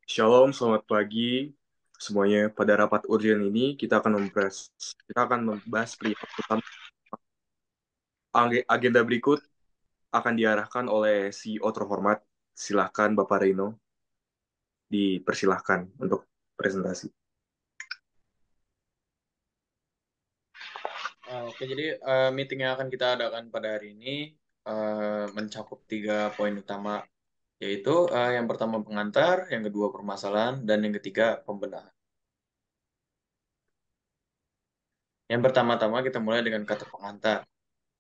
Shalom, selamat pagi semuanya. Pada rapat urgen ini kita akan membahas perihal utama. Agenda berikut akan diarahkan oleh CEO terhormat. Silahkan Bapak Reno, dipersilahkan untuk presentasi. Oke, jadi meeting yang akan kita adakan pada hari ini mencakup 3 poin utama, yaitu yang pertama pengantar, yang kedua permasalahan, dan yang ketiga pembenahan. Yang pertama-tama kita mulai dengan kata pengantar.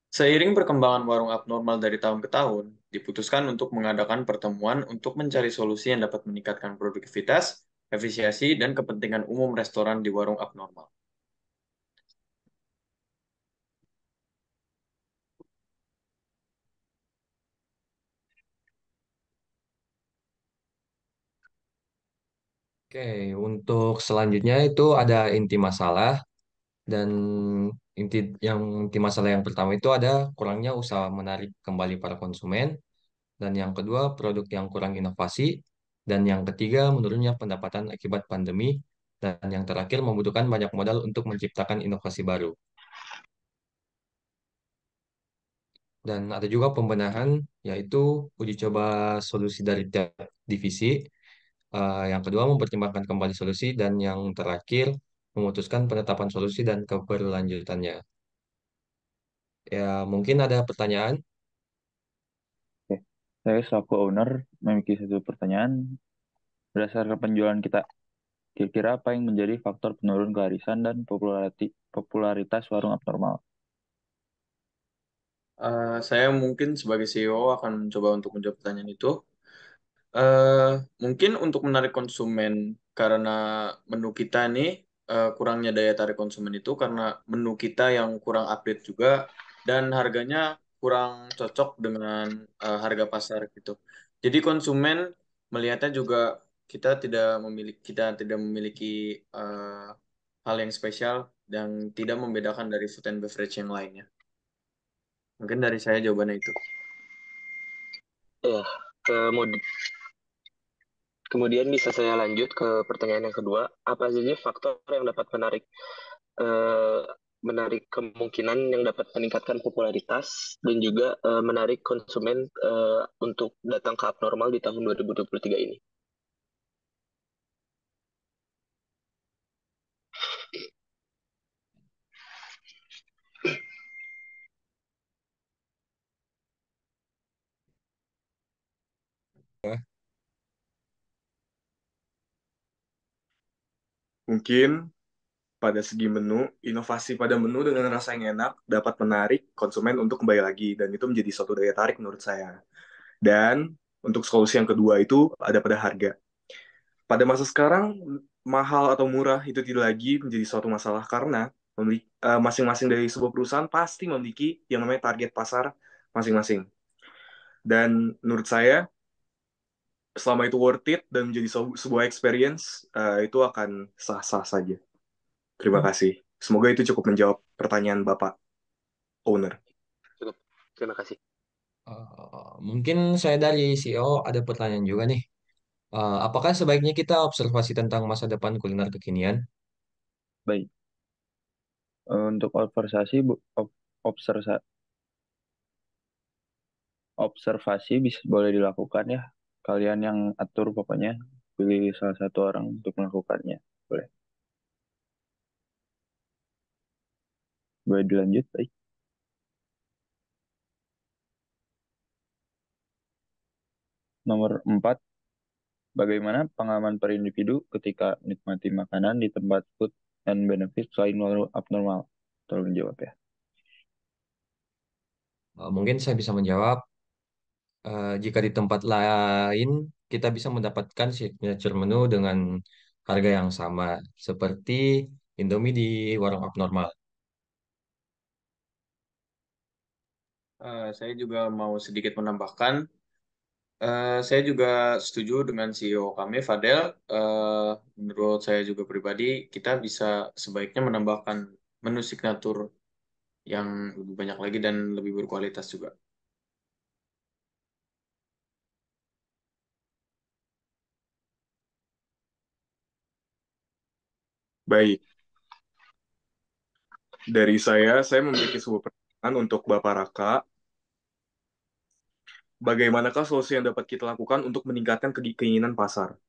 Seiring perkembangan warung abnormal dari tahun ke tahun, diputuskan untuk mengadakan pertemuan untuk mencari solusi yang dapat meningkatkan produktivitas, efisiensi, dan kepentingan umum restoran di warung abnormal. Oke, untuk selanjutnya itu ada inti masalah dan inti inti masalah yang pertama itu ada kurangnya usaha menarik kembali para konsumen dan yang kedua produk yang kurang inovasi dan yang ketiga menurunnya pendapatan akibat pandemi dan yang terakhir membutuhkan banyak modal untuk menciptakan inovasi baru. Dan ada juga pembenahan yaitu uji coba solusi dari tiap divisi. Yang kedua, mempertimbangkan kembali solusi. Dan yang terakhir, memutuskan penetapan solusi dan keberlanjutannya. Ya, mungkin ada pertanyaan. Oke. Saya selaku owner memiliki satu pertanyaan. Berdasarkan penjualan kita, kira-kira apa yang menjadi faktor penurun kelarisan dan popularitas warung abnormal? Saya mungkin sebagai CEO akan mencoba untuk menjawab pertanyaan itu. eh Mungkin untuk menarik konsumen karena menu kita nih kurangnya daya tarik konsumen itu karena menu kita yang kurang update juga dan harganya kurang cocok dengan harga pasar gitu. Jadi konsumen melihatnya juga kita tidak memiliki eh, hal yang spesial dan tidak membedakan dari food and beverage yang lainnya. Mungkin dari saya jawabannya itu. Ya, kemud- kemudian bisa saya lanjut ke pertanyaan yang kedua. Apa saja faktor yang dapat eh, menarik kemungkinan yang dapat meningkatkan popularitas dan juga menarik konsumen untuk datang ke abnormal di tahun 2023 ini? Mungkin pada segi menu, inovasi pada menu dengan rasa yang enak dapat menarik konsumen untuk kembali lagi, dan itu menjadi suatu daya tarik menurut saya. Dan untuk solusi yang kedua itu ada pada harga. Pada masa sekarang, mahal atau murah itu tidak lagi menjadi suatu masalah karena masing-masing dari sebuah perusahaan pasti memiliki yang namanya target pasar masing-masing. Dan menurut saya, selama itu worth it dan menjadi sebuah experience, itu akan sah-sah saja. Terima kasih. Semoga itu cukup menjawab pertanyaan Bapak Owner. Cukup. Terima kasih. Mungkin saya dari CEO ada pertanyaan juga nih. Apakah sebaiknya kita observasi tentang masa depan kuliner kekinian? Baik. Untuk observasi bisa boleh dilakukan ya. Kalian yang atur pokoknya. Pilih salah satu orang untuk melakukannya. Boleh. Boleh dilanjut, baik. Nomor 4. Bagaimana pengalaman per individu ketika menikmati makanan di tempat food and benefit selain warung abnormal? Tolong jawab ya. Mungkin saya bisa menjawab. Jika di tempat lain, kita bisa mendapatkan signature menu dengan harga yang sama, seperti Indomie di warung abnormal. Saya juga mau sedikit menambahkan. Saya juga setuju dengan CEO kami, Fadel. Menurut saya juga pribadi, kita bisa sebaiknya menambahkan menu signatur yang lebih banyak lagi dan lebih berkualitas juga. Baik, dari saya memiliki sebuah pertanyaan untuk Bapak Raka. Bagaimanakah solusi yang dapat kita lakukan untuk meningkatkan keinginan pasar?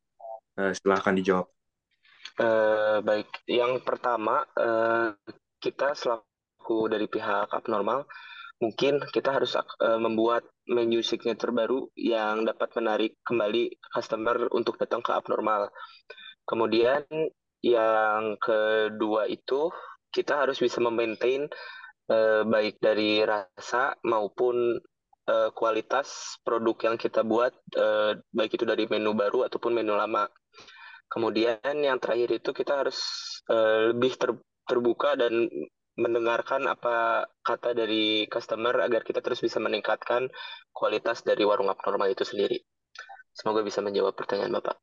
Silahkan dijawab. Baik, yang pertama, kita selaku dari pihak abnormal, mungkin kita harus membuat menu signature baru yang dapat menarik kembali customer untuk datang ke abnormal. Kemudian yang kedua itu kita harus bisa memaintain baik dari rasa maupun kualitas produk yang kita buat, baik itu dari menu baru ataupun menu lama. Kemudian yang terakhir itu kita harus lebih terbuka dan mendengarkan apa kata dari customer agar kita terus bisa meningkatkan kualitas dari warung abnormal itu sendiri. Semoga bisa menjawab pertanyaan Bapak.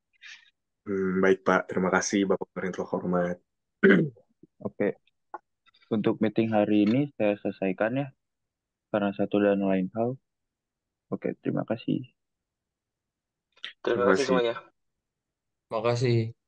Baik, Pak. Terima kasih, Bapak Gubernur yang terhormat. Oke, untuk meeting hari ini saya selesaikan ya, karena satu dan lain hal. Oke, terima kasih. Terima Terima kasih kasih. semuanya. Makasih.